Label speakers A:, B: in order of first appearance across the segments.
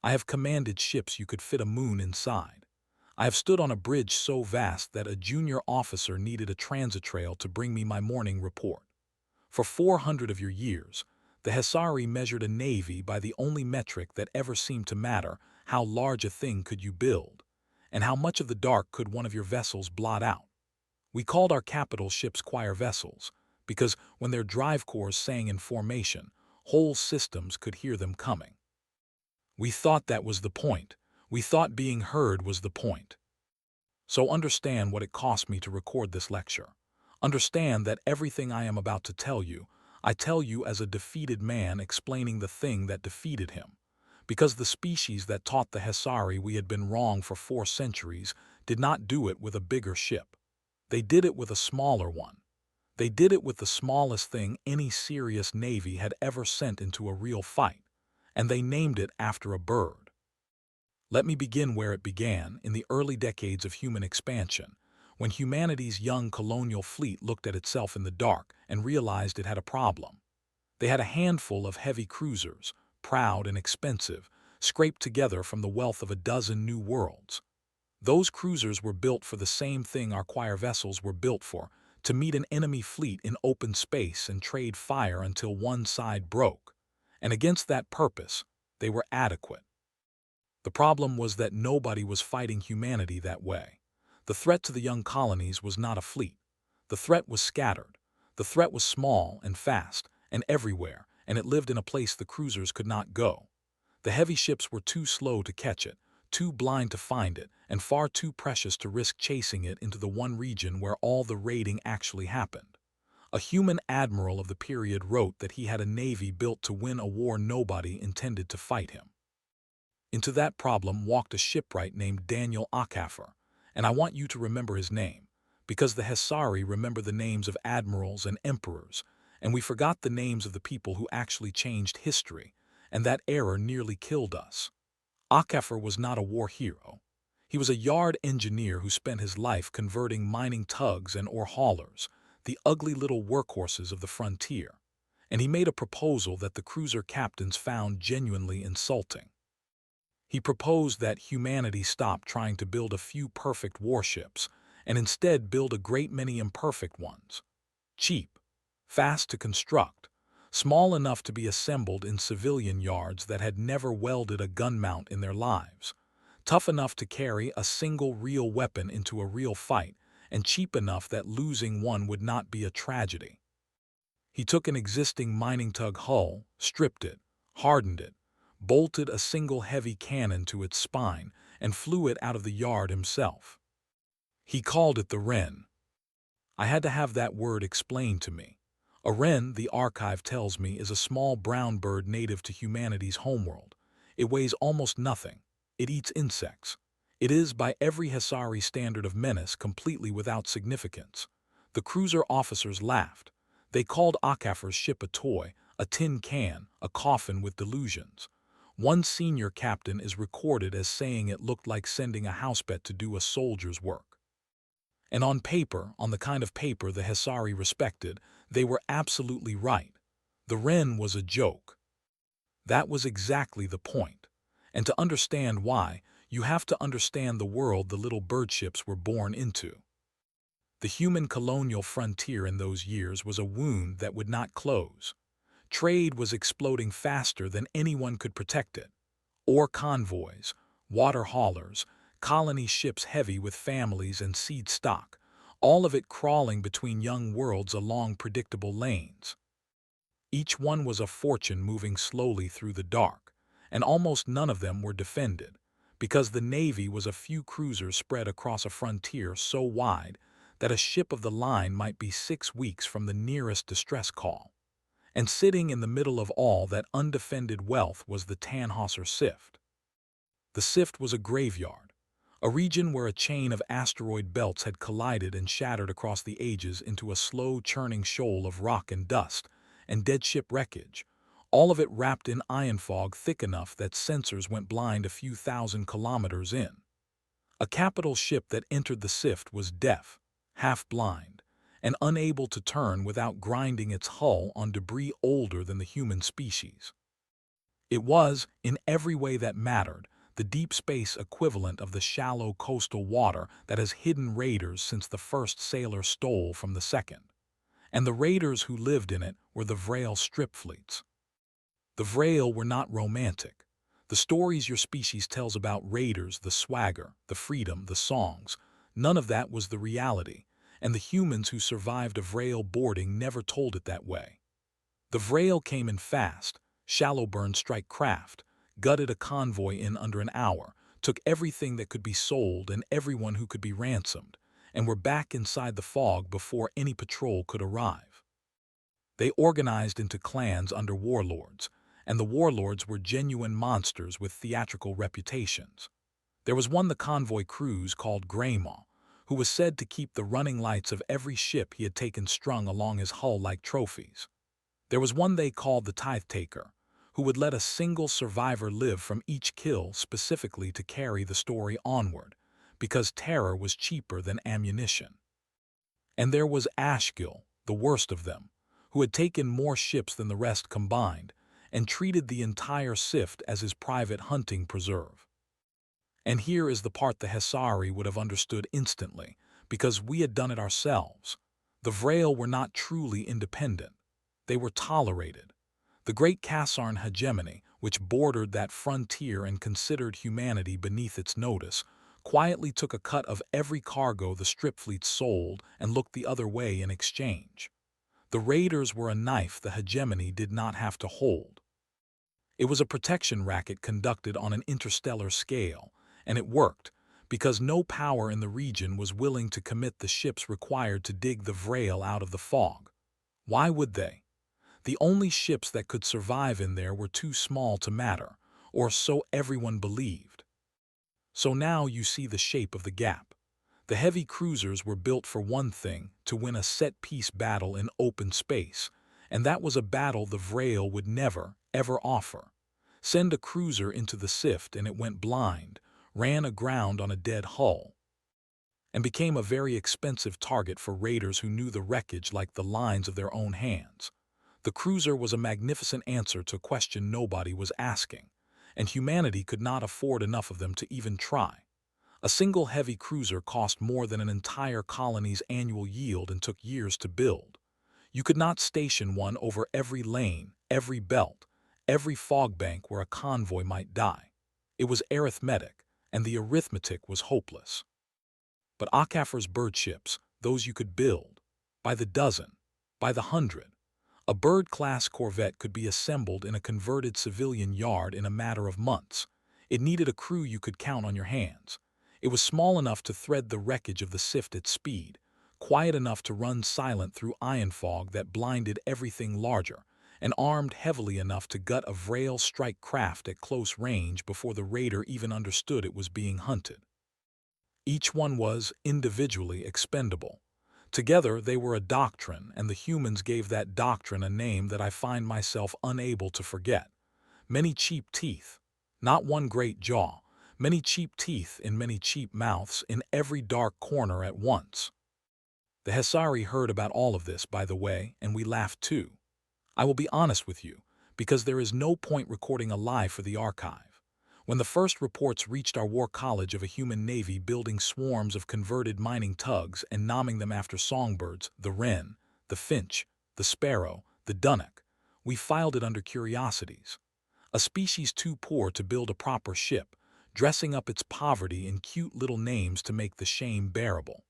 A: I have commanded ships you could fit a moon inside. I have stood on a bridge so vast that a junior officer needed a transit trail to bring me my morning report. For 400 of your years, the Hesari measured a navy by the only metric that ever seemed to matter: how large a thing could you build, and how much of the dark could one of your vessels blot out. We called our capital ships choir vessels, because when their drive corps sang in formation, whole systems could hear them coming. We thought that was the point. We thought being heard was the point. So understand what it cost me to record this lecture. Understand that everything I am about to tell you, I tell you as a defeated man explaining the thing that defeated him. Because the species that taught the Hesari we had been wrong for 4 centuries did not do it with a bigger ship. They did it with a smaller one. They did it with the smallest thing any serious navy had ever sent into a real fight, and they named it after a bird. Let me begin where it began, in the early decades of human expansion, when humanity's young colonial fleet looked at itself in the dark and realized it had a problem. They had a handful of heavy cruisers, proud and expensive, scraped together from the wealth of a dozen new worlds. Those cruisers were built for the same thing our choir vessels were built for: to meet an enemy fleet in open space and trade fire until one side broke. And against that purpose, they were adequate. The problem was that nobody was fighting humanity that way. The threat to the young colonies was not a fleet. The threat was scattered. The threat was small and fast and everywhere, and it lived in a place the cruisers could not go. The heavy ships were too slow to catch it, too blind to find it, and far too precious to risk chasing it into the one region where all the raiding actually happened. A human admiral of the period wrote that he had a navy built to win a war nobody intended to fight him. Into that problem walked a shipwright named Daniel Akafer, and I want you to remember his name, because the Hesari remember the names of admirals and emperors, and we forgot the names of the people who actually changed history, and that error nearly killed us. Akafer was not a war hero. He was a yard engineer who spent his life converting mining tugs and ore haulers, the ugly little workhorses of the frontier, and he made a proposal that the cruiser captains found genuinely insulting. He proposed that humanity stop trying to build a few perfect warships and instead build a great many imperfect ones. Cheap, fast to construct, small enough to be assembled in civilian yards that had never welded a gun mount in their lives, tough enough to carry a single real weapon into a real fight, and cheap enough that losing one would not be a tragedy. He took an existing mining tug hull, stripped it, hardened it, bolted a single heavy cannon to its spine, and flew it out of the yard himself. He called it the wren. I had to have that word explained to me. A wren, the archive tells me, is a small brown bird native to humanity's homeworld. It weighs almost nothing. It eats insects. It is, by every Hesari standard of menace, completely without significance. The cruiser officers laughed. They called Akafer's ship a toy, a tin can, a coffin with delusions. One senior captain is recorded as saying it looked like sending a housepet to do a soldier's work. And on paper, on the kind of paper the Hesari respected, they were absolutely right. The wren was a joke. That was exactly the point. And to understand why, you have to understand the world the little birdships were born into. The human colonial frontier in those years was a wound that would not close. Trade was exploding faster than anyone could protect it. Ore convoys, water haulers, colony ships heavy with families and seed stock, all of it crawling between young worlds along predictable lanes. Each one was a fortune moving slowly through the dark, and almost none of them were defended, because the Navy was a few cruisers spread across a frontier so wide that a ship of the line might be 6 weeks from the nearest distress call. And sitting in the middle of all that undefended wealth was the Tannhäuser Sift. The Sift was a graveyard, a region where a chain of asteroid belts had collided and shattered across the ages into a slow-churning shoal of rock and dust and dead ship wreckage, all of it wrapped in iron fog thick enough that sensors went blind a few thousand kilometers in. A capital ship that entered the Sift was deaf, half-blind, and unable to turn without grinding its hull on debris older than the human species. It was, in every way that mattered, the deep space equivalent of the shallow coastal water that has hidden raiders since the first sailor stole from the second. And the raiders who lived in it were the Vrel strip fleets. The Vrel were not romantic. The stories your species tells about raiders, the swagger, the freedom, the songs, none of that was the reality, and the humans who survived a Vrel boarding never told it that way. The Vrel came in fast, shallow burn strike craft, gutted a convoy in under an hour, took everything that could be sold and everyone who could be ransomed, and were back inside the fog before any patrol could arrive. They organized into clans under warlords, and the warlords were genuine monsters with theatrical reputations. There was one the convoy crews called Greymaw, who was said to keep the running lights of every ship he had taken strung along his hull like trophies. There was one they called the Tithe Taker, who would let a single survivor live from each kill specifically to carry the story onward, because terror was cheaper than ammunition. And there was Ashgil, the worst of them, who had taken more ships than the rest combined, and treated the entire Sift as his private hunting preserve. And here is the part the Hesari would have understood instantly, because we had done it ourselves. The Vrel were not truly independent. They were tolerated. The great Kassarn hegemony, which bordered that frontier and considered humanity beneath its notice, quietly took a cut of every cargo the strip fleets sold and looked the other way in exchange. The raiders were a knife the hegemony did not have to hold. It was a protection racket conducted on an interstellar scale, and it worked, because no power in the region was willing to commit the ships required to dig the Vrel out of the fog. Why would they? The only ships that could survive in there were too small to matter, or so everyone believed. So now you see the shape of the gap. The heavy cruisers were built for one thing, to win a set-piece battle in open space, and that was a battle the Vrel would never, ever offer. Send a cruiser into the Sift and it went blind, ran aground on a dead hull, and became a very expensive target for raiders who knew the wreckage like the lines of their own hands. The cruiser was a magnificent answer to a question nobody was asking, and humanity could not afford enough of them to even try. A single heavy cruiser cost more than an entire colony's annual yield and took years to build. You could not station one over every lane, every belt, every fog bank where a convoy might die. It was arithmetic, and the arithmetic was hopeless. But Akafar's bird ships, those you could build, by the dozen, by the hundred. A bird-class Corvette could be assembled in a converted civilian yard in a matter of months. It needed a crew you could count on your hands. It was small enough to thread the wreckage of the Sift at speed, quiet enough to run silent through iron fog that blinded everything larger, and armed heavily enough to gut a Vrel strike craft at close range before the raider even understood it was being hunted. Each one was, individually, expendable. Together they were a doctrine, and the humans gave that doctrine a name that I find myself unable to forget. Many cheap teeth. Not one great jaw. Many cheap teeth in many cheap mouths in every dark corner at once. The Hesari heard about all of this, by the way, and we laughed too. I will be honest with you, because there is no point recording a lie for the archive. When the first reports reached our war college of a human navy building swarms of converted mining tugs and naming them after songbirds, the wren, the finch, the sparrow, the dunnock, we filed it under curiosities. A species too poor to build a proper ship, dressing up its poverty in cute little names to make the shame bearable.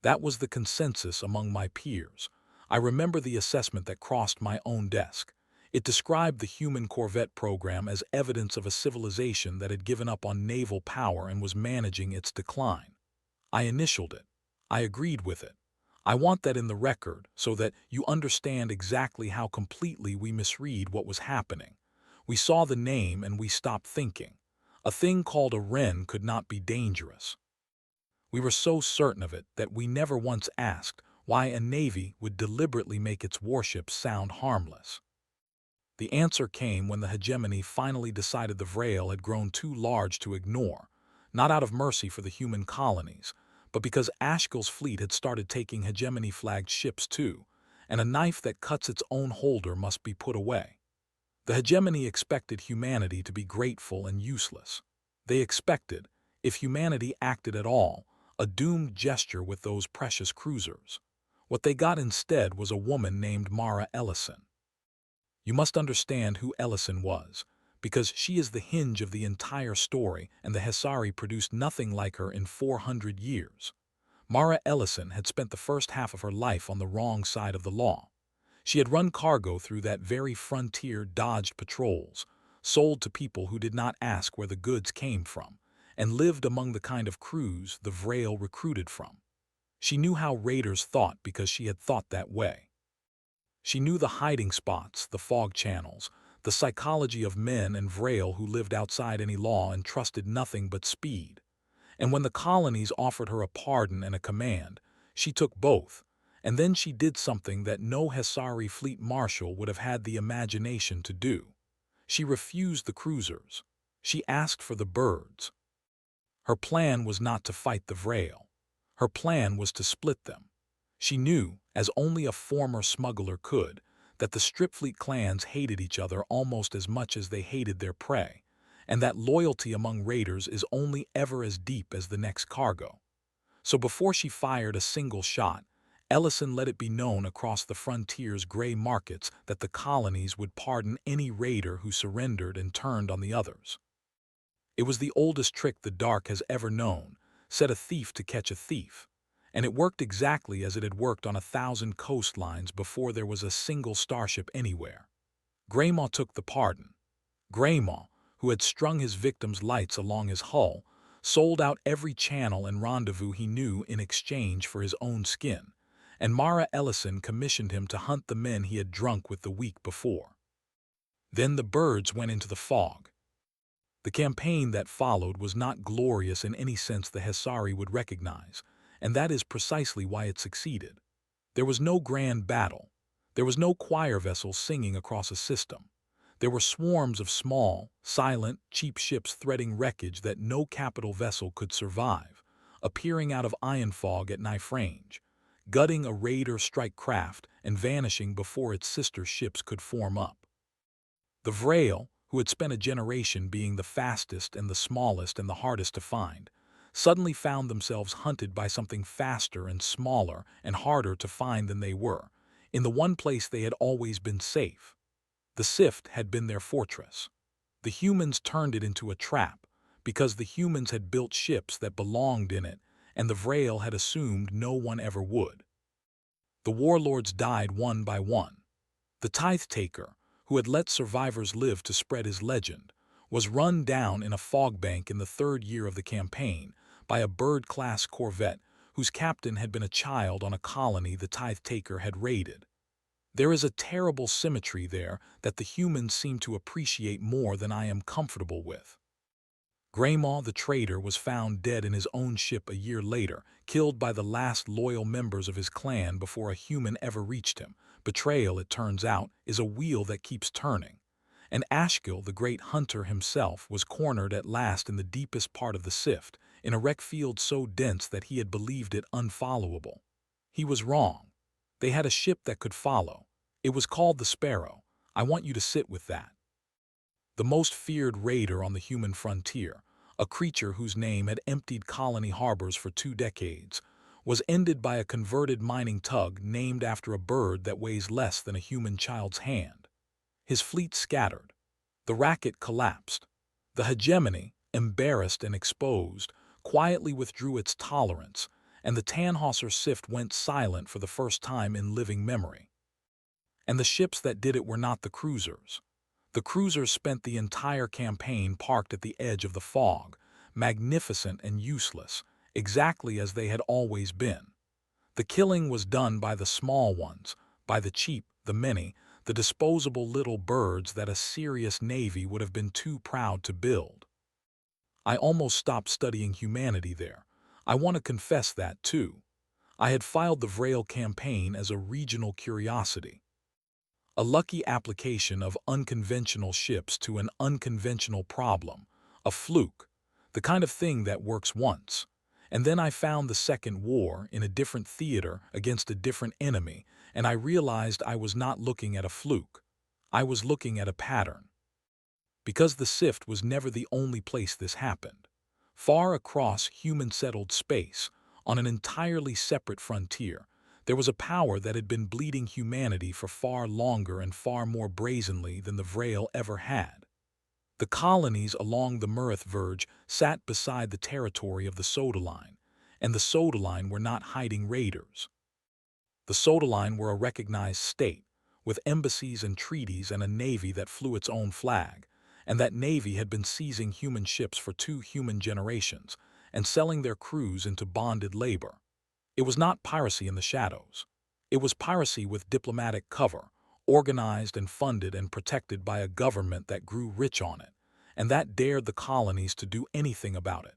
A: That was the consensus among my peers. I remember the assessment that crossed my own desk. It described the human Corvette program as evidence of a civilization that had given up on naval power and was managing its decline. I initialed it. I agreed with it. I want that in the record so that you understand exactly how completely we misread what was happening. We saw the name and we stopped thinking. A thing called a wren could not be dangerous. We were so certain of it that we never once asked why a navy would deliberately make its warships sound harmless. The answer came when the hegemony finally decided the Vrel had grown too large to ignore, not out of mercy for the human colonies, but because Ashgil's fleet had started taking hegemony-flagged ships too, and a knife that cuts its own holder must be put away. The hegemony expected humanity to be grateful and useless. They expected, if humanity acted at all, a doomed gesture with those precious cruisers. What they got instead was a woman named Mara Ellison. You must understand who Ellison was, because she is the hinge of the entire story, and the Hesari produced nothing like her in 400 years. Mara Ellison had spent the first half of her life on the wrong side of the law. She had run cargo through that very frontier, dodged patrols, sold to people who did not ask where the goods came from, and lived among the kind of crews the Vrail recruited from. She knew how raiders thought because she had thought that way. She knew the hiding spots, the fog channels, the psychology of men and Vrail who lived outside any law and trusted nothing but speed. And when the colonies offered her a pardon and a command, she took both, and then she did something that no Hesari fleet marshal would have had the imagination to do. She refused the cruisers. She asked for the birds. Her plan was not to fight the Vrail. Her plan was to split them. She knew, as only a former smuggler could, that the Stripfleet clans hated each other almost as much as they hated their prey, and that loyalty among raiders is only ever as deep as the next cargo. So before she fired a single shot, Ellison let it be known across the frontier's gray markets that the colonies would pardon any raider who surrendered and turned on the others. It was the oldest trick the Dark has ever known, set a thief to catch a thief, and it worked exactly as it had worked on 1,000 coastlines before there was a single starship anywhere. Greymaw took the pardon. Greymaw, who had strung his victims' lights along his hull, sold out every channel and rendezvous he knew in exchange for his own skin, and Mara Ellison commissioned him to hunt the men he had drunk with the week before. Then the birds went into the fog. The campaign that followed was not glorious in any sense the Hesari would recognize, and that is precisely why it succeeded. There was no grand battle. There was no choir vessel singing across a system. There were swarms of small, silent, cheap ships threading wreckage that no capital vessel could survive, appearing out of iron fog at knife range, gutting a raider strike craft and vanishing before its sister ships could form up. The Vrail, who had spent a generation being the fastest and the smallest and the hardest to find, suddenly found themselves hunted by something faster and smaller and harder to find than they were, in the one place they had always been safe. The Sift had been their fortress. The humans turned it into a trap, because the humans had built ships that belonged in it, and the Vrail had assumed no one ever would. The warlords died one by one. The Tithe-taker, who had let survivors live to spread his legend, was run down in a fog bank in the 3rd year of the campaign by a bird-class Corvette whose captain had been a child on a colony the Tithe-taker had raided. There is a terrible symmetry there that the humans seem to appreciate more than I am comfortable with. Greymaw the traitor was found dead in his own ship a year later, killed by the last loyal members of his clan before a human ever reached him. Betrayal, it turns out, is a wheel that keeps turning. And Ashkil, the great hunter himself, was cornered at last in the deepest part of the Sift, in a wreck field so dense that he had believed it unfollowable. He was wrong. They had a ship that could follow. It was called the Sparrow. I want you to sit with that. The most feared raider on the human frontier, a creature whose name had emptied colony harbors for 2 decades, was ended by a converted mining tug named after a bird that weighs less than a human child's hand. His fleet scattered. The racket collapsed. The hegemony, embarrassed and exposed, quietly withdrew its tolerance, and the Tannhäuser Sift went silent for the first time in living memory. And the ships that did it were not the cruisers. The cruisers spent the entire campaign parked at the edge of the fog, magnificent and useless, exactly as they had always been. The killing was done by the small ones, by the cheap, the many, the disposable little birds that a serious navy would have been too proud to build. I almost stopped studying humanity there. I want to confess that, too. I had filed the Vrail campaign as a regional curiosity. A lucky application of unconventional ships to an unconventional problem, a fluke, the kind of thing that works once. And then I found the Second War in a different theater against a different enemy, and I realized I was not looking at a fluke. I was looking at a pattern. Because the Sift was never the only place this happened. Far across human-settled space, on an entirely separate frontier, there was a power that had been bleeding humanity for far longer and far more brazenly than the Vrail ever had. The colonies along the Murith Verge sat beside the territory of the Soda Line, and the Soda Line were not hiding raiders. The Soda Line were a recognized state, with embassies and treaties and a navy that flew its own flag, and that navy had been seizing human ships for 2 human generations and selling their crews into bonded labor. It was not piracy in the shadows. It was piracy with diplomatic cover, organized and funded and protected by a government that grew rich on it, and that dared the colonies to do anything about it.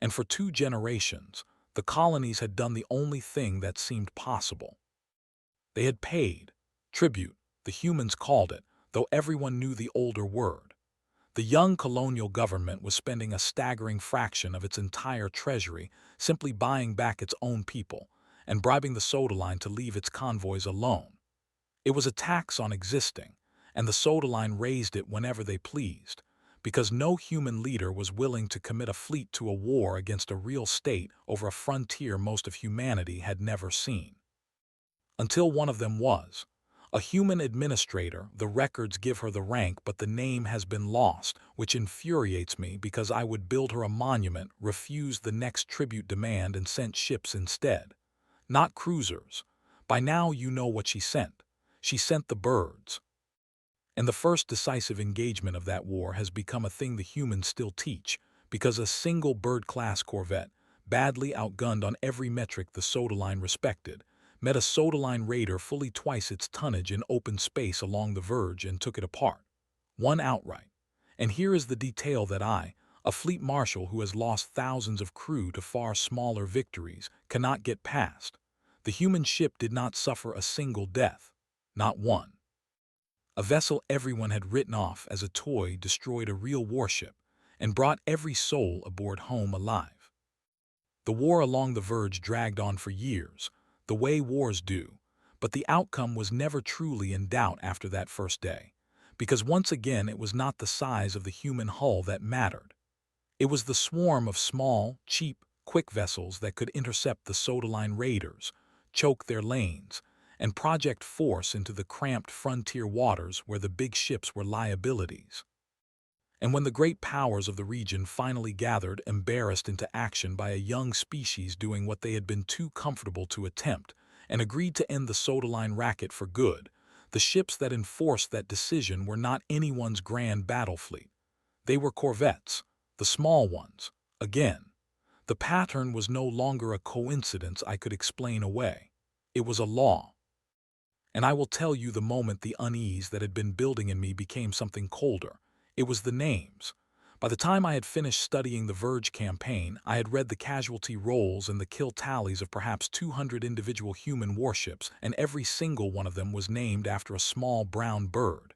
A: And for 2 generations, the colonies had done the only thing that seemed possible. They had paid tribute, the humans called it, though everyone knew the older word. The young colonial government was spending a staggering fraction of its entire treasury simply buying back its own people and bribing the Soda Line to leave its convoys alone. It was a tax on existing, and the Soda Line raised it whenever they pleased, because no human leader was willing to commit a fleet to a war against a real state over a frontier most of humanity had never seen. Until one of them was. A human administrator, the records give her the rank, but the name has been lost, which infuriates me because I would build her a monument, refused the next tribute demand and sent ships instead. Not cruisers. By now you know what she sent. She sent the birds. And the first decisive engagement of that war has become a thing the humans still teach, because a single bird-class Corvette, badly outgunned on every metric the Soda Line respected, met a Soda Line raider fully twice its tonnage in open space along the verge and took it apart. Won outright. And here is the detail that I, a fleet marshal who has lost thousands of crew to far smaller victories, cannot get past. The human ship did not suffer a single death. Not one. A vessel everyone had written off as a toy destroyed a real warship and brought every soul aboard home alive. The war along the verge dragged on for years, the way wars do, but the outcome was never truly in doubt after that first day, because once again it was not the size of the human hull that mattered. It was the swarm of small, cheap, quick vessels that could intercept the Soda Line raiders, choke their lanes, and project force into the cramped frontier waters where the big ships were liabilities. And when the great powers of the region finally gathered, embarrassed into action by a young species doing what they had been too comfortable to attempt, and agreed to end the Soda Line racket for good, the ships that enforced that decision were not anyone's grand battle fleet. They were corvettes, the small ones. Again, the pattern was no longer a coincidence I could explain away. It was a law. And I will tell you the moment the unease that had been building in me became something colder. It was the names. By the time I had finished studying the Verge campaign, I had read the casualty rolls and the kill tallies of perhaps 200 individual human warships, and every single one of them was named after a small brown bird.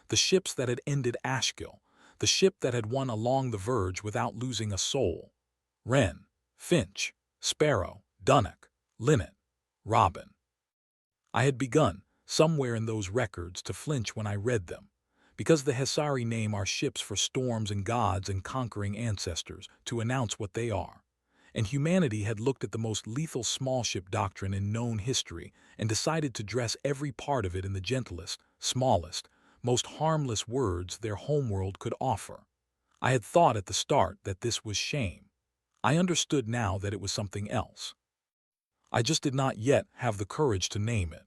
A: The ships that had ended Ashkill, the ship that had won along the Verge without losing a soul. Wren, Finch, Sparrow, Dunnock, Linnet, Robin. I had begun, somewhere in those records, to flinch when I read them, because the Hesari name our ships for storms and gods and conquering ancestors to announce what they are. And humanity had looked at the most lethal small ship doctrine in known history and decided to dress every part of it in the gentlest, smallest, most harmless words their homeworld could offer. I had thought at the start that this was shame. I understood now that it was something else. I just did not yet have the courage to name it.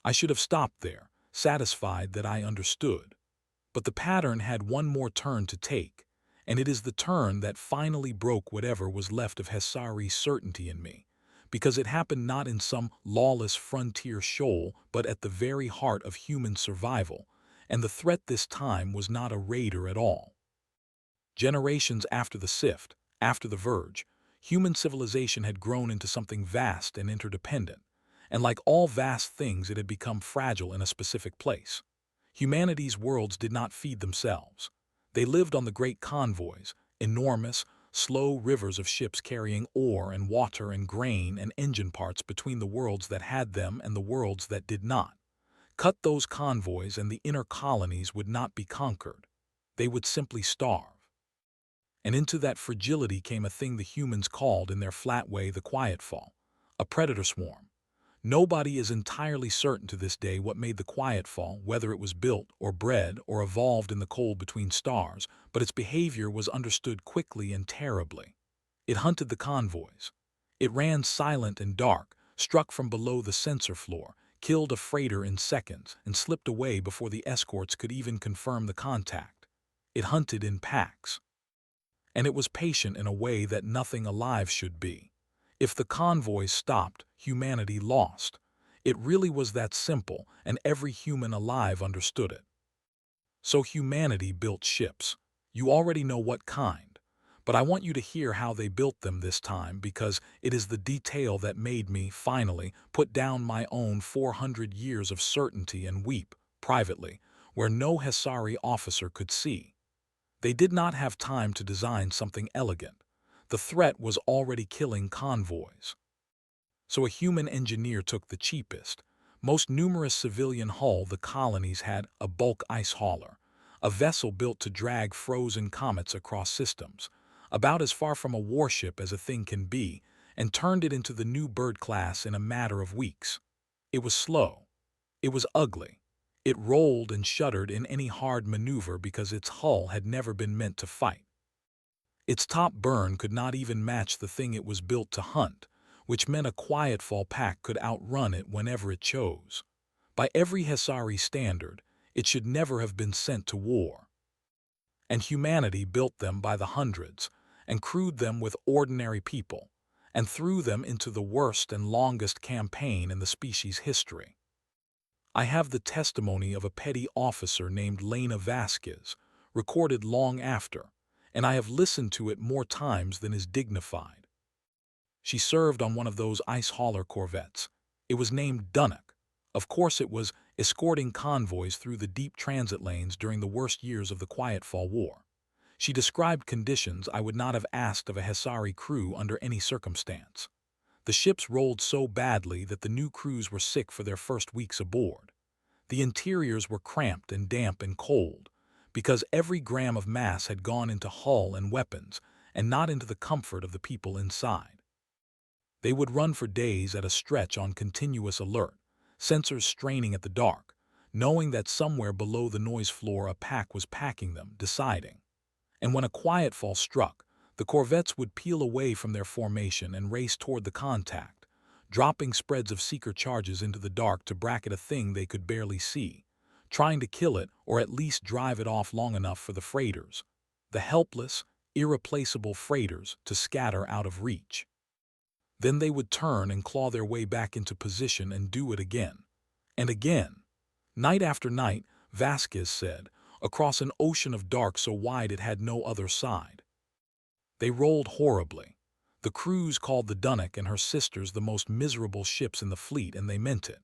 A: I should have stopped there, satisfied that I understood. But the pattern had one more turn to take, and it is the turn that finally broke whatever was left of Hesari's certainty in me, because it happened not in some lawless frontier shoal, but at the very heart of human survival, and the threat this time was not a raider at all. Generations after the Sift, after the Verge, human civilization had grown into something vast and interdependent, and like all vast things it had become fragile in a specific place. Humanity's worlds did not feed themselves. They lived on the great convoys, enormous, slow rivers of ships carrying ore and water and grain and engine parts between the worlds that had them and the worlds that did not. Cut those convoys and the inner colonies would not be conquered. They would simply starve. And into that fragility came a thing the humans called in their flat way the quiet fall, a predator swarm. Nobody is entirely certain to this day what made the quiet fall, whether it was built or bred or evolved in the cold between stars, but its behavior was understood quickly and terribly. It hunted the convoys. It ran silent and dark, struck from below the sensor floor, killed a freighter in seconds, and slipped away before the escorts could even confirm the contact. It hunted in packs. And it was patient in a way that nothing alive should be. If the convoys stopped, humanity lost. It really was that simple, and every human alive understood it. So humanity built ships. You already know what kind. But I want you to hear how they built them this time, because it is the detail that made me, finally, put down my own 400 years of certainty and weep, privately, where no Hesari officer could see. They did not have time to design something elegant. The threat was already killing convoys. So a human engineer took the cheapest, most numerous civilian hull the colonies had, a bulk ice hauler, a vessel built to drag frozen comets across systems, about as far from a warship as a thing can be, and turned it into the new bird class in a matter of weeks. It was slow. It was ugly. It rolled and shuddered in any hard maneuver because its hull had never been meant to fight. Its top burn could not even match the thing it was built to hunt, which meant a quiet fall pack could outrun it whenever it chose. By every Hesari standard, it should never have been sent to war. And humanity built them by the hundreds, and crewed them with ordinary people, and threw them into the worst and longest campaign in the species' history. I have the testimony of a petty officer named Lena Vasquez, recorded long after, and I have listened to it more times than is dignified. She served on one of those ice hauler corvettes. It was named Dunnock. Of course it was, escorting convoys through the deep transit lanes during the worst years of the Quiet Fall War. She described conditions I would not have asked of a Hesari crew under any circumstance. The ships rolled so badly that the new crews were sick for their first weeks aboard. The interiors were cramped and damp and cold, because every gram of mass had gone into hull and weapons, and not into the comfort of the people inside. They would run for days at a stretch on continuous alert, sensors straining at the dark, knowing that somewhere below the noise floor a pack was packing them, deciding. And when a quiet fall struck, the corvettes would peel away from their formation and race toward the contact, dropping spreads of seeker charges into the dark to bracket a thing they could barely see, trying to kill it or at least drive it off long enough for the freighters, the helpless, irreplaceable freighters, to scatter out of reach. Then they would turn and claw their way back into position and do it again. And again. Night after night, Vasquez said, across an ocean of dark so wide it had no other side. They rolled horribly. The crews called the Dunnock and her sisters the most miserable ships in the fleet, and they meant it.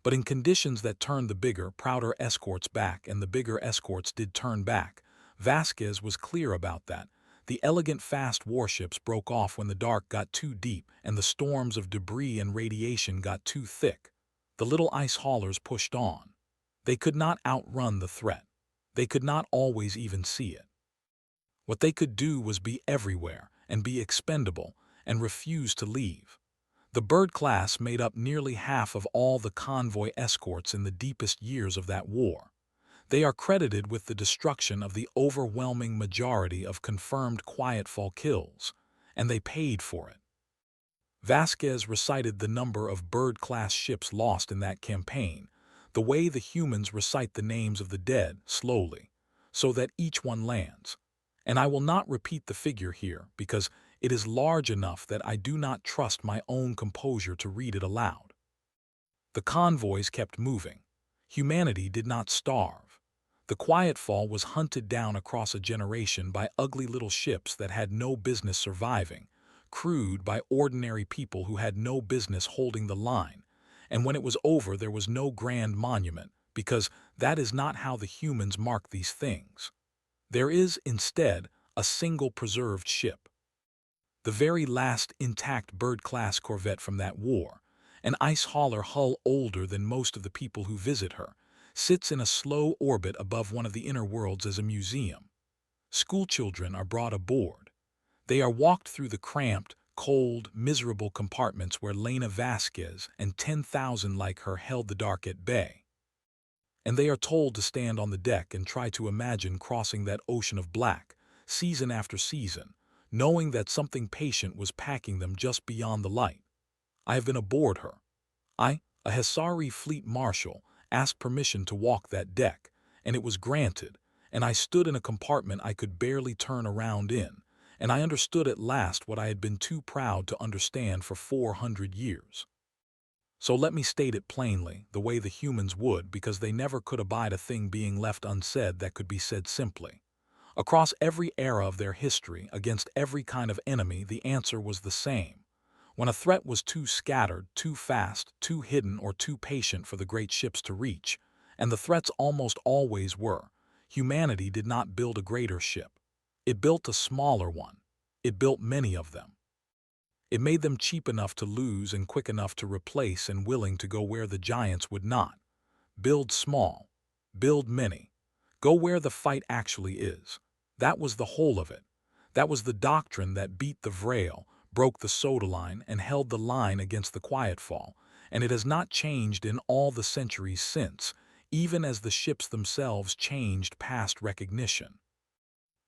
A: But in conditions that turned the bigger, prouder escorts back, and the bigger escorts did turn back, Vasquez was clear about that. The elegant fast warships broke off when the dark got too deep and the storms of debris and radiation got too thick. The little ice haulers pushed on. They could not outrun the threat. They could not always even see it. What they could do was be everywhere and be expendable and refuse to leave. The bird class made up nearly half of all the convoy escorts in the deepest years of that war. They are credited with the destruction of the overwhelming majority of confirmed quiet fall kills, and they paid for it. Vasquez recited the number of bird-class ships lost in that campaign, the way the humans recite the names of the dead, slowly, so that each one lands. And I will not repeat the figure here because it is large enough that I do not trust my own composure to read it aloud. The convoys kept moving. Humanity did not starve. The quiet fall was hunted down across a generation by ugly little ships that had no business surviving, crewed by ordinary people who had no business holding the line, and when it was over there was no grand monument, because that is not how the humans mark these things. There is, instead, a single preserved ship. The very last intact bird-class corvette from that war, An ice-hauler hull older than most of the people who visit her, sits in a slow orbit above one of the inner worlds as a museum. Schoolchildren are brought aboard. They are walked through the cramped, cold, miserable compartments where Lena Vasquez and 10,000 like her held the dark at bay. And they are told to stand on the deck and try to imagine crossing that ocean of black, season after season, knowing that something patient was packing them just beyond the light. I have been aboard her. I, a Hesari fleet marshal, asked permission to walk that deck, and it was granted, and I stood in a compartment I could barely turn around in, and I understood at last what I had been too proud to understand for 400 years. So let me state it plainly, the way the humans would, because they never could abide a thing being left unsaid that could be said simply. Across every era of their history, against every kind of enemy, the answer was the same. When a threat was too scattered, too fast, too hidden, or too patient for the great ships to reach, and the threats almost always were, humanity did not build a greater ship. It built a smaller one. It built many of them. It made them cheap enough to lose and quick enough to replace and willing to go where the giants would not. Build small. Build many. Go where the fight actually is. That was the whole of it. That was the doctrine that beat the Vrail, broke the soda line, and held the line against the quietfall, and it has not changed in all the centuries since, even as the ships themselves changed past recognition.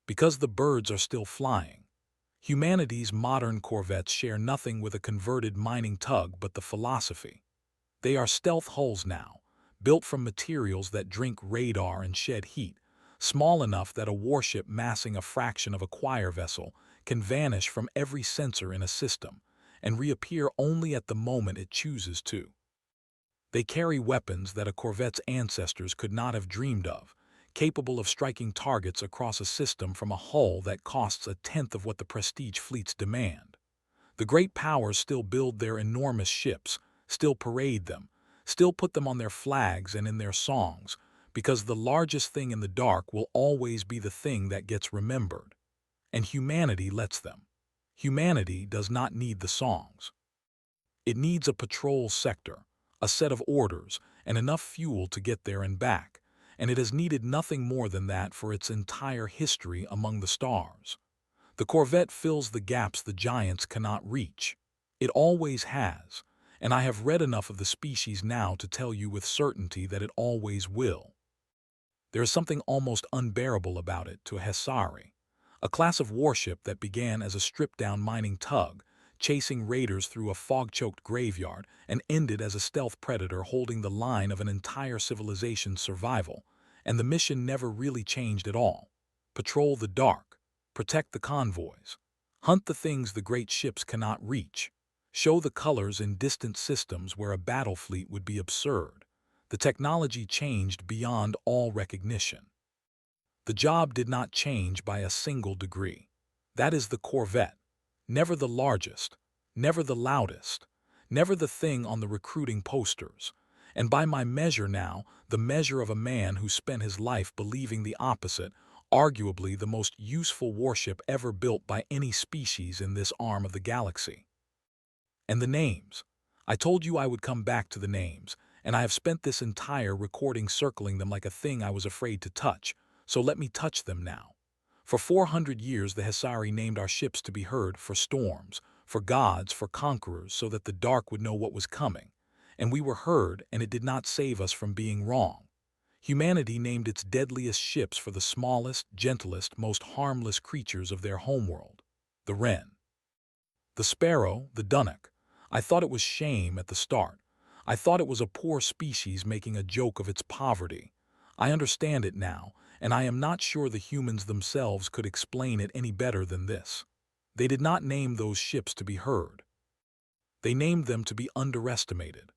A: Because the birds are still flying. Humanity's modern corvettes share nothing with a converted mining tug but the philosophy. They are stealth hulls now, built from materials that drink radar and shed heat, small enough that a warship massing a fraction of a choir vessel can vanish from every sensor in a system and reappear only at the moment it chooses to. They carry weapons that a corvette's ancestors could not have dreamed of, capable of striking targets across a system from a hull that costs a tenth of what the prestige fleets demand. The great powers still build their enormous ships, still parade them, still put them on their flags and in their songs, because the largest thing in the dark will always be the thing that gets remembered. And humanity lets them. Humanity does not need the songs. It needs a patrol sector, a set of orders, and enough fuel to get there and back, and it has needed nothing more than that for its entire history among the stars. The Corvette fills the gaps the giants cannot reach. It always has, and I have read enough of the species now to tell you with certainty that it always will. There is something almost unbearable about it to a Hesari, a class of warship that began as a stripped-down mining tug, chasing raiders through a fog-choked graveyard, and ended as a stealth predator holding the line of an entire civilization's survival, and the mission never really changed at all. Patrol the dark, protect the convoys, hunt the things the great ships cannot reach, show the colors in distant systems where a battle fleet would be absurd. The technology changed beyond all recognition. The job did not change by a single degree. That is the Corvette. Never the largest, never the loudest, never the thing on the recruiting posters. And by my measure now, the measure of a man who spent his life believing the opposite, arguably the most useful warship ever built by any species in this arm of the galaxy. And the names. I told you I would come back to the names, and I have spent this entire recording circling them like a thing I was afraid to touch, so let me touch them now. For 400 years the Hesari named our ships to be heard for storms, for gods, for conquerors, so that the dark would know what was coming. And we were heard, and it did not save us from being wrong. Humanity named its deadliest ships for the smallest, gentlest, most harmless creatures of their homeworld. The wren. The sparrow, the dunnock. I thought it was shame at the start. I thought it was a poor species making a joke of its poverty. I understand it now, and I am not sure the humans themselves could explain it any better than this. They did not name those ships to be heard. They named them to be underestimated.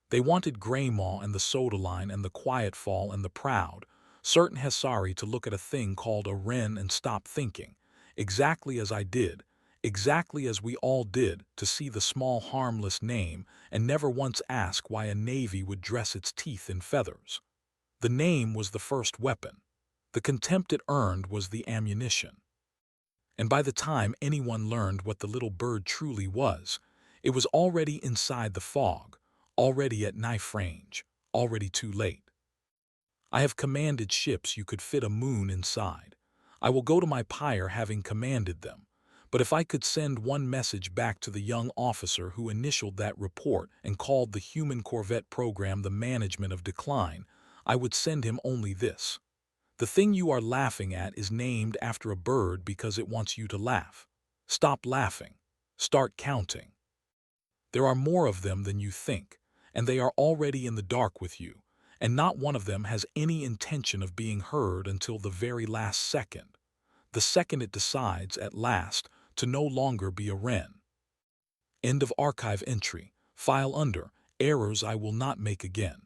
A: They wanted Greymaw and the Soda Line and the Quietfall and the Proud, certain Hesari to look at a thing called a wren and stop thinking, exactly as I did, exactly as we all did, to see the small harmless name and never once ask why a navy would dress its teeth in feathers. The name was the first weapon. The contempt it earned was the ammunition. And by the time anyone learned what the little bird truly was, it was already inside the fog, already at knife range, already too late. I have commanded ships you could fit a moon inside. I will go to my pyre having commanded them. But if I could send one message back to the young officer who initialed that report and called the human Corvette program the management of decline, I would send him only this. The thing you are laughing at is named after a bird because it wants you to laugh. Stop laughing. Start counting. There are more of them than you think, and they are already in the dark with you, and not one of them has any intention of being heard until the very last second. The second it decides, at last, to no longer be a wren. End of archive entry. File under, errors I will not make again.